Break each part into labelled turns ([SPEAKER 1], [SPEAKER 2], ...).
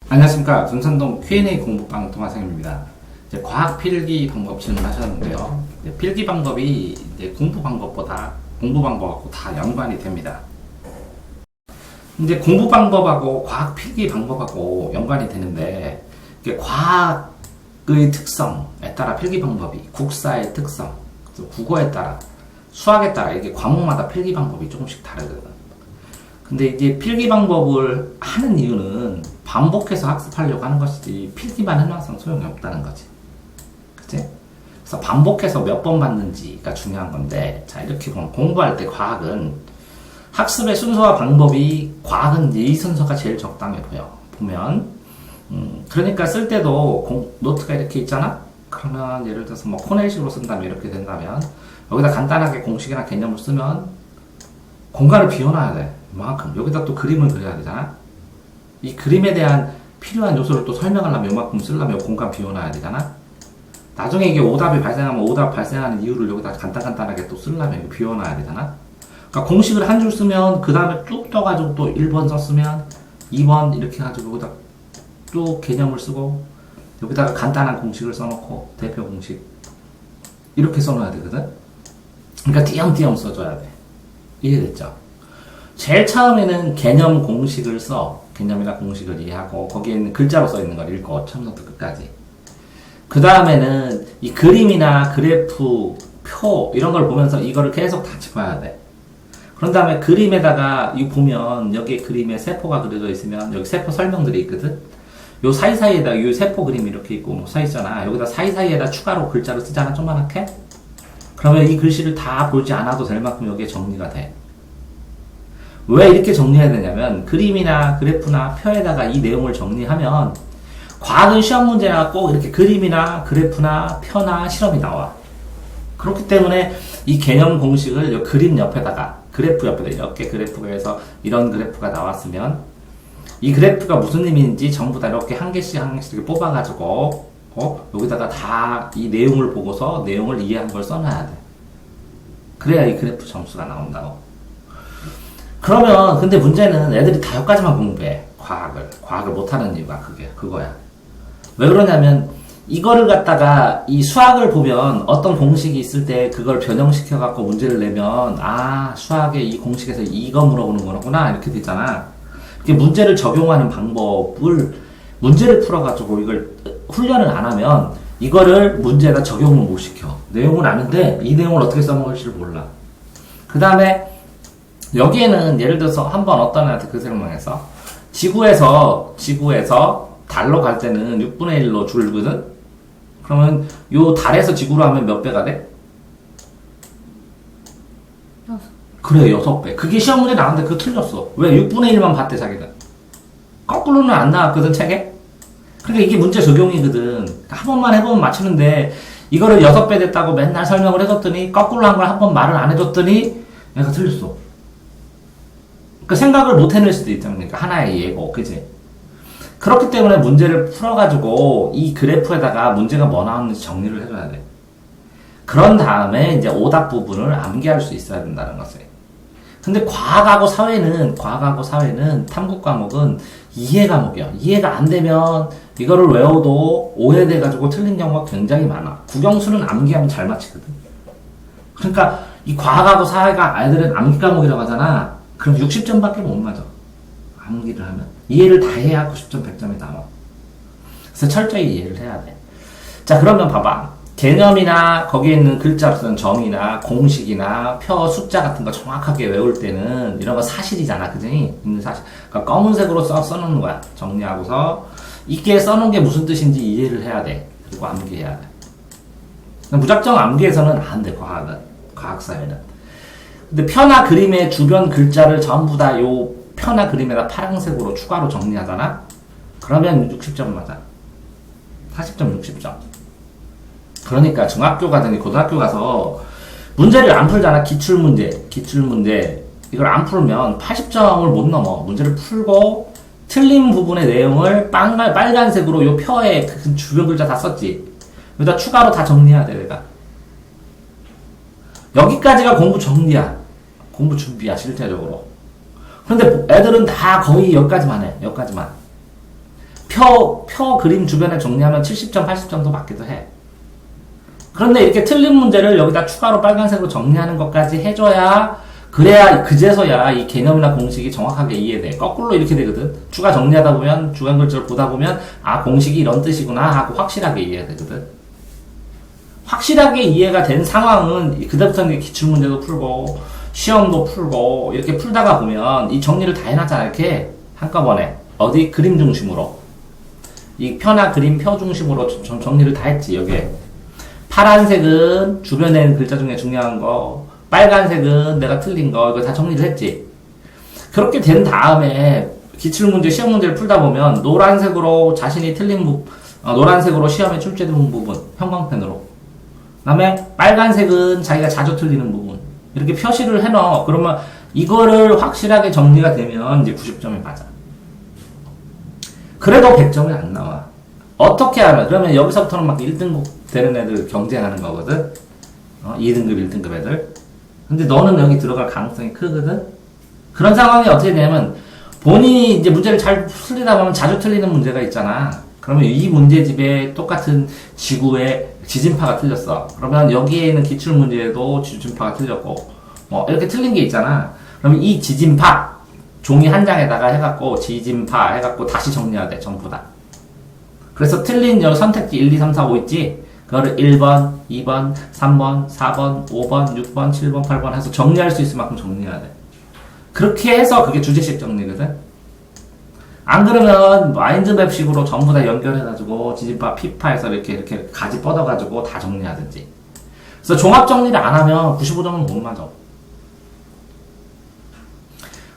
[SPEAKER 1] 안녕하십니까. 둔산동 Q&A 공부방 동화생입니다. 이제 과학 필기 방법 질문하셨는데요. 필기 방법이 이제 공부 방법보다 공부 방법하고 다 연관이 됩니다. 이제 공부 방법하고 과학 필기 방법하고 연관이 되는데, 이게 과학의 특성에 따라 필기 방법이, 국사의 특성, 국어에 따라, 수학에 따라 이게 과목마다 필기 방법이 조금씩 다르거든요. 근데 이제 필기 방법을 하는 이유는 반복해서 학습하려고 하는 것이지, 필기만 해놔서 소용이 없다는 거지. 그치? 그래서 반복해서 몇 번 받는지가 중요한 건데, 자, 이렇게 보면 공부할 때 과학은 학습의 순서와 방법이, 과학은 이 순서가 제일 적당해 보여. 보면, 그러니까 쓸 때도 노트가 이렇게 있잖아? 그러면 예를 들어서 뭐 코넬식으로 쓴다면 이렇게 된다면, 여기다 간단하게 공식이나 개념을 쓰면 공간을 비워놔야 돼. 이만큼. 여기다 또 그림을 그려야 되잖아? 이 그림에 대한 필요한 요소를 또 설명하려면 이만큼 쓰려면 공간 비워놔야 되잖아? 나중에 이게 오답이 발생하면 오답 발생하는 이유를 여기다 간단하게 또 쓰려면 이거 비워놔야 되잖아? 그러니까 공식을 한 줄 쓰면 그 다음에 쭉 떠가지고 또 1번 썼으면 2번 이렇게 해가지고 여기다 또 개념을 쓰고 여기다가 간단한 공식을 써놓고 대표 공식 이렇게 써놔야 되거든? 그러니까 띄엄띄엄 써줘야 돼. 이해됐죠? 제일 처음에는 개념 공식을 써. 개념이나 공식을 이해하고 거기에 있는 글자로 써 있는 걸 읽고 처음부터 끝까지. 그 다음에는 이 그림이나 그래프, 표 이런 걸 보면서 이거를 계속 다 짚어야 돼. 그런 다음에 그림에다가 이 보면 여기 그림에 세포가 그려져 있으면 여기 세포 설명들이 있거든. 요 사이사이에다 요 세포 그림이 이렇게 있고 뭐 써 있잖아. 여기다 사이사이에다 추가로 글자를 쓰잖아. 조그맣게. 그러면 이 글씨를 다 보지 않아도 될 만큼 여기에 정리가 돼. 왜 이렇게 정리해야 되냐면 그림이나 그래프나 표에다가 이 내용을 정리하면 과학은 시험 문제나 꼭 이렇게 그림이나 그래프나 표나 실험이 나와. 그렇기 때문에 이 개념 공식을 그림 옆에다가 그래프 옆에다 이렇게 그래프가 해서 이런 그래프가 나왔으면 이 그래프가 무슨 의미인지 전부 다 이렇게 한 개씩 이렇게 뽑아가지고 여기다가 다 이 내용을 보고서 내용을 이해한 걸 써놔야 돼. 그래야 이 그래프 점수가 나온다고. 그러면 근데 문제는 애들이 다 여기까지만 공부해. 과학을 못하는 이유가 그거야. 왜 그러냐면 이거를 갖다가 이 수학을 보면 어떤 공식이 있을 때 그걸 변형시켜 갖고 문제를 내면 수학의 이 공식에서 이거 물어보는 거구나 이렇게 되잖아. 이렇게 문제를 적용하는 방법을 문제를 풀어가지고 이걸 훈련을 안 하면 이거를 문제에다 적용을 못 시켜. 내용은 아는데 이 내용을 어떻게 써먹을지를 몰라. 그 다음에 여기에는 예를 들어서 한번 어떤 애한테 그 설명해서 지구에서 달로 갈 때는 6분의 1로 줄거든? 그러면 요 달에서 지구로 하면 몇 배가 돼?
[SPEAKER 2] 6.
[SPEAKER 1] 그래, 6배. 그게 시험 문제 나왔는데 그거 틀렸어. 왜? 6분의 1만 봤대, 자기는. 거꾸로는 안 나왔거든, 책에? 그러니까 이게 문제 적용이거든. 한 번만 해보면 맞추는데 이거를 6배 됐다고 맨날 설명을 해줬더니 거꾸로 한 걸 한 번 말을 안 해줬더니 얘가 틀렸어. 그 생각을 못 해낼 수도 있잖아. 그러니까 하나의 예고, 그지? 그렇기 때문에 문제를 풀어가지고 이 그래프에다가 문제가 뭐 나왔는지 정리를 해줘야 돼. 그런 다음에 이제 오답 부분을 암기할 수 있어야 된다는 거지. 근데 과학하고 사회는 탐구 과목은 이해 과목이야. 이해가 안 되면 이거를 외워도 오해돼가지고 틀린 경우가 굉장히 많아. 국영수는 암기하면 잘 맞히거든. 그러니까 이 과학하고 사회가 아이들은 암기 과목이라고 하잖아. 그럼 60점밖에 못 맞아. 암기를 하면. 이해를 다 해야 90점, 100점이 나와. 그래서 철저히 이해를 해야 돼. 자, 그러면 봐봐. 개념이나 거기에 있는 글자로 쓰는 정의나 공식이나 표, 숫자 같은 거 정확하게 외울 때는 이런 거 사실이잖아. 그지? 있는 사실. 그러니까 검은색으로 써놓는 거야. 정리하고서. 이게 써놓은 게 무슨 뜻인지 이해를 해야 돼. 그리고 암기해야 돼. 무작정 암기해서는 안 돼, 과학사회는. 근데 표나 그림의 주변 글자를 전부 다 요 표나 그림에다 파란색으로 추가로 정리하잖아? 그러면 60점 맞아. 40점, 60점. 그러니까 중학교 가든지 고등학교 가서 문제를 안 풀잖아. 기출문제. 이걸 안 풀면 80점을 못 넘어. 문제를 풀고 틀린 부분의 내용을 빨간색으로 요 표에 그 주변 글자 다 썼지. 여기다 추가로 다 정리해야 돼, 내가. 여기까지가 공부 정리야. 공부 준비야, 실제적으로. 그런데 애들은 다 거의 여기까지만 해. 여기까지만. 표 그림 주변에 정리하면 70점, 80점도 맞기도 해. 그런데 이렇게 틀린 문제를 여기다 추가로 빨간색으로 정리하는 것까지 해줘야, 그래야, 그제서야 이 개념이나 공식이 정확하게 이해돼. 거꾸로 이렇게 되거든. 추가 정리하다 보면, 주간 글자를 보다 보면, 아, 공식이 이런 뜻이구나 하고 확실하게 이해되거든. 확실하게 이해가 된 상황은, 그다음부터는 기출문제도 풀고, 시험도 풀고, 이렇게 풀다가 보면, 이 정리를 다 해놨잖아, 이렇게. 한꺼번에. 어디? 그림 중심으로. 이 표나 그림 표 중심으로 정리를 다 했지, 여기에. 파란색은 주변에 있는 글자 중에 중요한 거, 빨간색은 내가 틀린 거, 이거 다 정리를 했지. 그렇게 된 다음에 기출문제, 시험 문제를 풀다 보면 노란색으로 자신이 틀린 부분, 노란색으로 시험에 출제된 부분, 형광펜으로. 그 다음에 빨간색은 자기가 자주 틀리는 부분. 이렇게 표시를 해놔. 그러면 이거를 확실하게 정리가 되면 이제 90점이 맞아. 그래도 100점이 안 나와. 어떻게 하면, 그러면 여기서부터는 막 1등급 되는 애들 경쟁하는 거거든? 2등급, 1등급 애들. 근데 너는 여기 들어갈 가능성이 크거든? 그런 상황이 어떻게 되냐면, 본인이 이제 문제를 잘 풀리다 보면 자주 틀리는 문제가 있잖아. 그러면 이 문제집에 똑같은 지구의 지진파가 틀렸어. 그러면 여기에 있는 기출문제에도 지진파가 틀렸고, 이렇게 틀린 게 있잖아. 그러면 이 지진파, 종이 한 장에다가 해갖고, 지진파 해갖고 다시 정리해야 돼, 전부 다. 그래서 틀린 선택지 1, 2, 3, 4, 5 있지? 그거를 1번, 2번, 3번, 4번, 5번, 6번, 7번, 8번 해서 정리할 수 있을 만큼 정리해야 돼. 그렇게 해서 그게 주제식 정리거든? 안 그러면 마인드맵식으로 전부 다 연결해가지고 지진파, 피파에서 이렇게 가지 뻗어가지고 다 정리하든지. 그래서 종합 정리를 안 하면 95점은 못 맞아.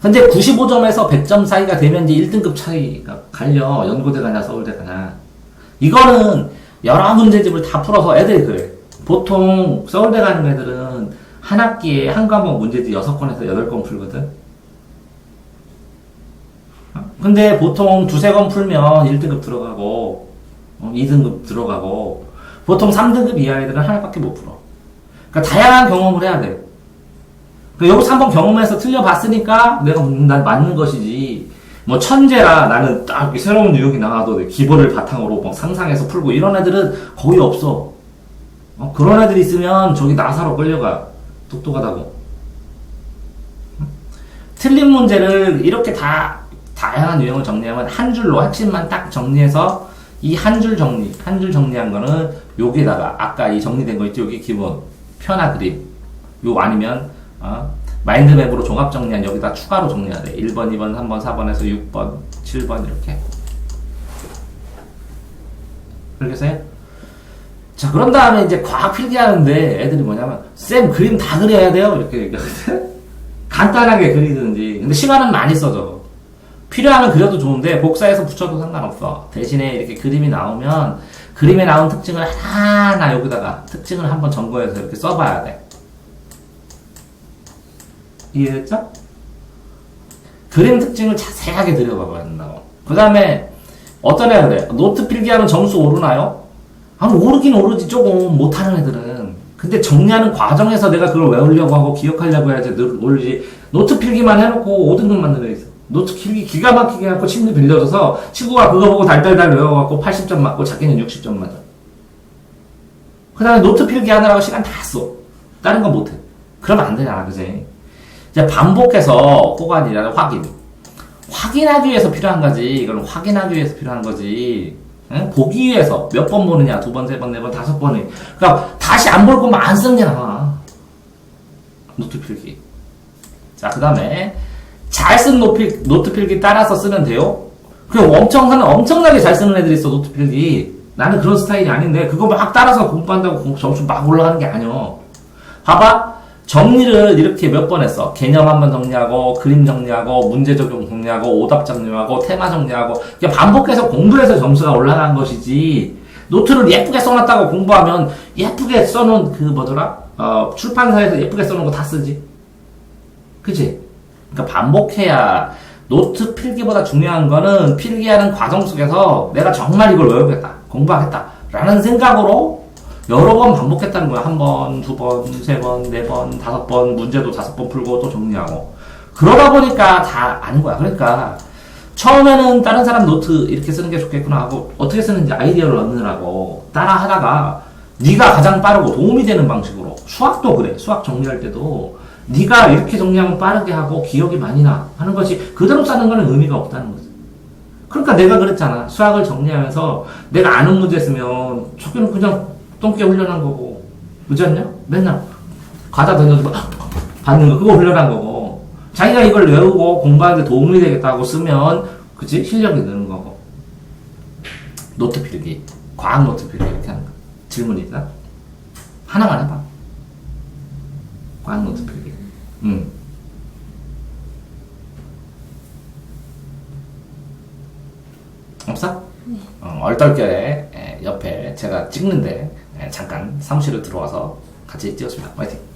[SPEAKER 1] 근데 95점에서 100점 사이가 되면 이제 1등급 차이가 갈려. 연고대 가냐, 서울대 가냐. 이거는 여러 문제집을 다 풀어서 애들이 그래. 보통 서울대 가는 애들은 한 학기에 한 과목 문제집 6권에서 8권 풀거든. 근데 보통 2-3권 풀면 1등급 들어가고 2등급 들어가고 보통 3등급 이하 애들은 하나밖에 못 풀어. 그러니까 다양한 경험을 해야 돼. 여기서 한번 경험해서 틀려봤으니까 내가 난 맞는 것이지. 뭐 천재라 나는 딱 새로운 뉴욕이 나와도 기본을 바탕으로 막 상상해서 풀고 이런 애들은 거의 없어. 그런 애들 있으면 저기 나사로 끌려가. 똑똑하다고. 틀린 문제를 이렇게 다양한 유형을 정리하면 한 줄로 핵심만 딱 정리해서 이 한 줄 정리한 거는 여기다가 아까 이 정리된 거 있죠? 여기 기본 표나 그림. 요 아니면 마인드맵으로 종합 정리한 여기다 추가로 정리해야 돼. 1번, 2번, 3번, 4번에서 6번, 7번 이렇게. 그러겠어요? 자, 그런 다음에 이제 과학 필기하는데 애들이 뭐냐면 쌤 그림 다 그려야 돼요? 이렇게 얘기하거든. 간단하게 그리든지. 근데 시간은 많이 써져. 필요하면 그려도 좋은데 복사해서 붙여도 상관없어. 대신에 이렇게 그림이 나오면 그림에 나온 특징을 하나 여기다가 특징을 한번 점거해서 이렇게 써봐야 돼. 이해됐죠? 그림 특징을 자세하게 들여다봐야 된다고. 그 다음에 어떤 애가 그래? 노트 필기하면 점수 오르나요? 오르긴 오르지. 조금 못하는 애들은. 근데 정리하는 과정에서 내가 그걸 외우려고 하고 기억하려고 해야지 오르지. 노트 필기만 해놓고 5등급만 들어있어. 노트 필기 기가 막히게 해갖고 침대 빌려줘서 친구가 그거 보고 달달달 외워갖고 80점 맞고 자기는 60점 맞아. 그 다음에 노트 필기 하느라고 시간 다 써. 다른 건 못해. 그러면 안 되잖아, 그지? 이제 반복해서 호관이라는 확인하기 위해서 필요한 거지. 이건 확인하기 위해서 필요한 거지. 응? 보기 위해서 몇 번 보느냐? 2번, 3번, 4번, 5번이. 그러니까 다시 안 볼 거면 안 쓰는 게 나아. 노트 필기. 자, 그 다음에 잘 쓴 노트 필기 따라서 쓰면 돼요. 그냥 엄청나게 잘 쓰는 애들이 있어, 노트 필기. 나는 그런 스타일이 아닌데 그거 막 따라서 공부한다고 점수 막 올라가는 게 아니야. 봐봐. 정리를 이렇게 몇 번 했어. 개념 한번 정리하고, 그림 정리하고, 문제 적용 정리하고, 오답 정리하고, 테마 정리하고. 그냥 반복해서 공부해서 점수가 올라간 것이지. 노트를 예쁘게 써놨다고 공부하면 예쁘게 써놓은 출판사에서 예쁘게 써놓은 거 다 쓰지. 그치? 그러니까 반복해야. 노트 필기보다 중요한 거는 필기하는 과정 속에서 내가 정말 이걸 외우겠다, 공부하겠다 라는 생각으로 여러 번 반복했다는 거야. 1번, 2번, 3번, 4번, 5번, 문제도 5번 풀고 또 정리하고. 그러다 보니까 다 아는 거야. 그러니까 처음에는 다른 사람 노트 이렇게 쓰는 게 좋겠구나 하고 어떻게 쓰는지 아이디어를 얻느라고 따라 하다가 네가 가장 빠르고 도움이 되는 방식으로 수학도 그래. 수학 정리할 때도 네가 이렇게 정리하면 빠르게 하고 기억이 많이 나 하는 것이 그대로 싸는 거는 의미가 없다는 거지. 그러니까 내가 그랬잖아. 수학을 정리하면서 내가 아는 문제 쓰면 저기는 그냥 똥개 훈련한 거고 그렇지 않냐? 맨날 과자 던져서 받는 거 그거 훈련한 거고 자기가 이걸 외우고 공부하는데 도움이 되겠다고 쓰면 그치? 실력이 느는 거고. 노트 필기, 과학 노트 필기 이렇게 하는 거. 질문 있나? 하나만 해봐. 과학 노트 필기. 없어?
[SPEAKER 2] 네.
[SPEAKER 1] 얼떨결에 옆에 제가 찍는데 잠깐 사무실에 들어와서 같이 찍었습니다. 화이팅!